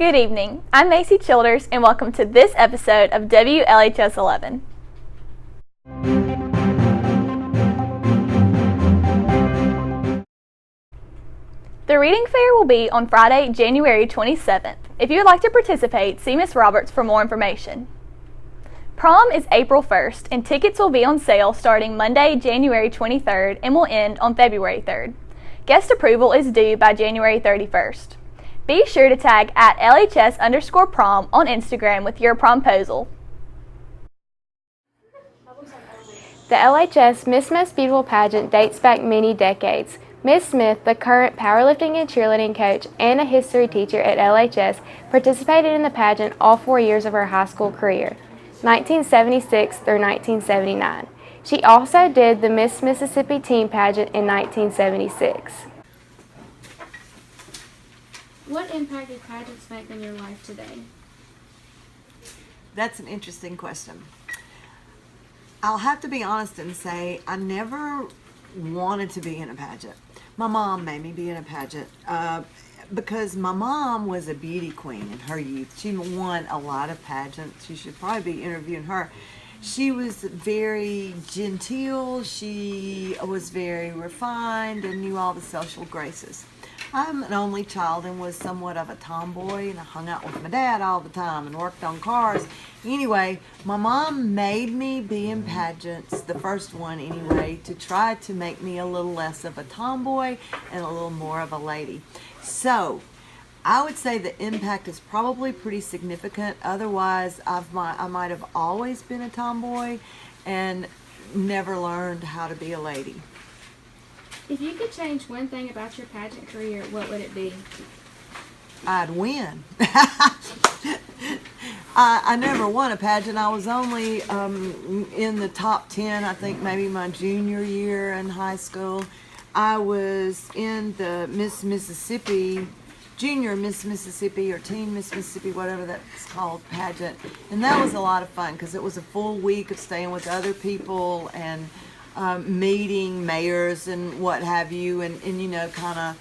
Good evening. I'm Macy Childers, and welcome to this episode of WLHS11. The reading fair will be on Friday, January 27th. If you would like to participate, see Ms. Roberts for more information. Prom is April 1st, and tickets will be on sale starting Monday, January 23rd, and will end on February 3rd. Guest approval is due by January 31st. Be sure to tag at LHS_prom on Instagram with your promposal. The LHS Miss Most Beautiful pageant dates back many decades. Ms. Smith, the current powerlifting and cheerleading coach and a history teacher at LHS, participated in the pageant all 4 years of her high school career, 1976 through 1979. She also did the Miss Mississippi Teen pageant in 1976. What impact did pageants make on your life today? That's an interesting question. I'll have to be honest and say I never wanted to be in a pageant. My mom made me be in a pageant because my mom was a beauty queen in her youth. She won a lot of pageants. You should probably be interviewing her. She was very genteel. She was very refined and knew all the social graces. I'm an only child and was somewhat of a tomboy, and I hung out with my dad all the time and worked on cars. Anyway, my mom made me be in pageants, the first one anyway, to try to make me a little less of a tomboy and a little more of a lady. So, I would say the impact is probably pretty significant. Otherwise, I might have always been a tomboy and never learned how to be a lady. If you could change one thing about your pageant career, what would it be? I'd win. I never won a pageant. I was only in the top 10, I think maybe my junior year in high school. I was in the Miss Mississippi, Junior Miss Mississippi or Teen Miss Mississippi, whatever that's called, pageant. And that was a lot of fun because it was a full week of staying with other people and meeting mayors and what have you, and you know, kind of,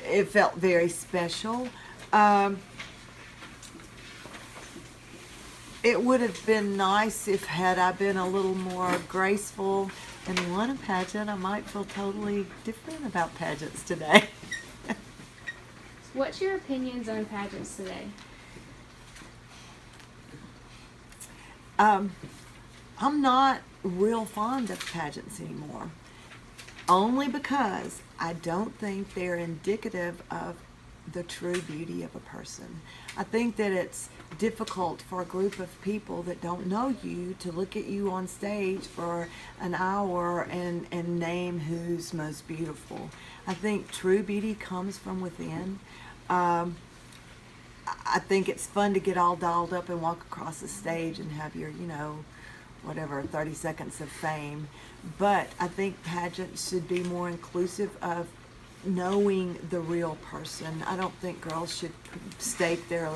it felt very special. It would have been nice if had I been a little more graceful and won a pageant. I might feel totally different about pageants today. What's your opinions on pageants today? I'm not real fond of pageants anymore, only because I don't think they're indicative of the true beauty of a person. I think that it's difficult for a group of people that don't know you to look at you on stage for an hour and name who's most beautiful. I think true beauty comes from within. I think it's fun to get all dolled up and walk across the stage and have your, you know, whatever, 30 seconds of fame. But I think pageants should be more inclusive of knowing the real person. I don't think girls should stake their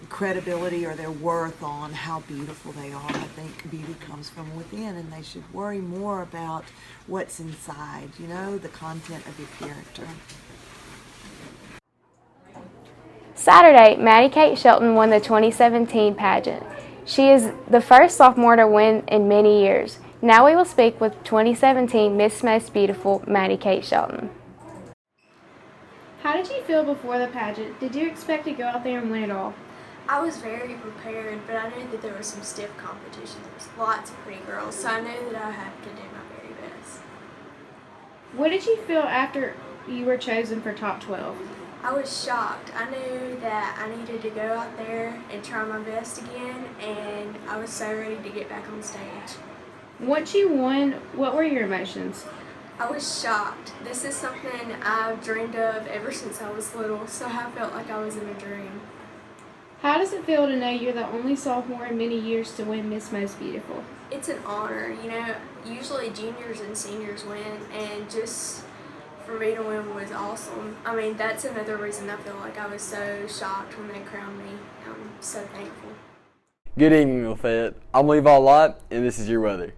credibility or their worth on how beautiful they are. I think beauty comes from within, and they should worry more about what's inside, you know, the content of your character. Saturday, Maddie Kate Shelton won the 2017 pageant. She is the first sophomore to win in many years. Now we will speak with 2017 Miss Most Beautiful, Maddie Kate Shelton. How did you feel before the pageant? Did you expect to go out there and win it all? I was very prepared, but I knew that there was some stiff competition. There was lots of pretty girls, so I knew that I had to do my very best. What did you feel after you were chosen for top 12? I was shocked. I knew that I needed to go out there and try my best again, and I was so ready to get back on stage. Once you won, what were your emotions? I was shocked. This is something I've dreamed of ever since I was little, so I felt like I was in a dream. How does it feel to know you're the only sophomore in many years to win Miss Most Beautiful? It's an honor. You know, usually juniors and seniors win, and just for me to win was awesome. I mean, that's another reason I feel like I was so shocked when they crowned me. I'm so thankful. Good evening, Lafayette. I'm Levi Lott, and this is your weather.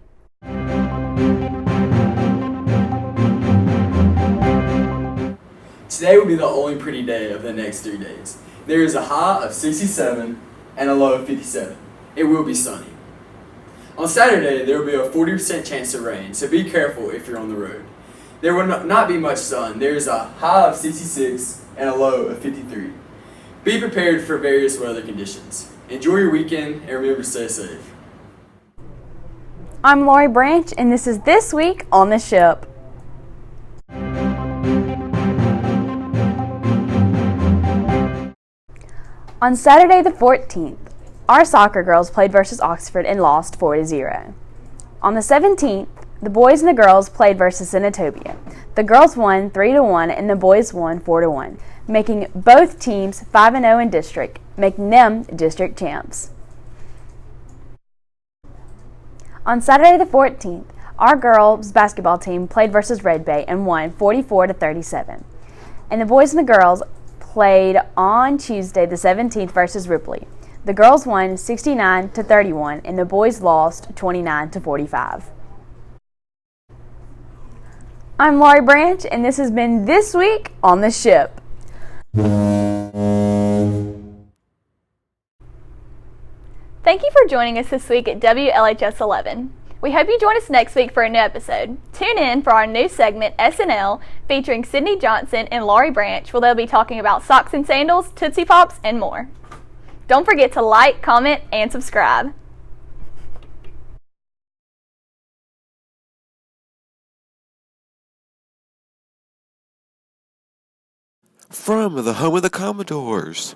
Today will be the only pretty day of the next 3 days. There is a high of 67 and a low of 57. It will be sunny. On Saturday, there will be a 40% chance of rain, so be careful if you're on the road. There will not be much sun. There is a high of 66 and a low of 53. Be prepared for various weather conditions. Enjoy your weekend and remember to stay safe. I'm Lori Branch, and this is This Week on the Ship. On Saturday the 14th, our soccer girls played versus Oxford and lost 4-0. On the 17th, the boys and the girls played versus Senatobia. The girls won 3-1 and the boys won 4-1, making both teams 5-0 in district, making them district champs. On Saturday the 14th, our girls basketball team played versus Red Bay and won 44-37. And the boys and the girls played on Tuesday the 17th versus Ripley. The girls won 69-31 and the boys lost 29-45. I'm Laurie Branch, and this has been This Week on the Ship. Thank you for joining us this week at WLHS11. We hope you join us next week for a new episode. Tune in for our new segment, SNL, featuring Sydney Johnson and Laurie Branch, where they'll be talking about socks and sandals, Tootsie Pops, and more. Don't forget to like, comment, and subscribe. From the home of the Commodores,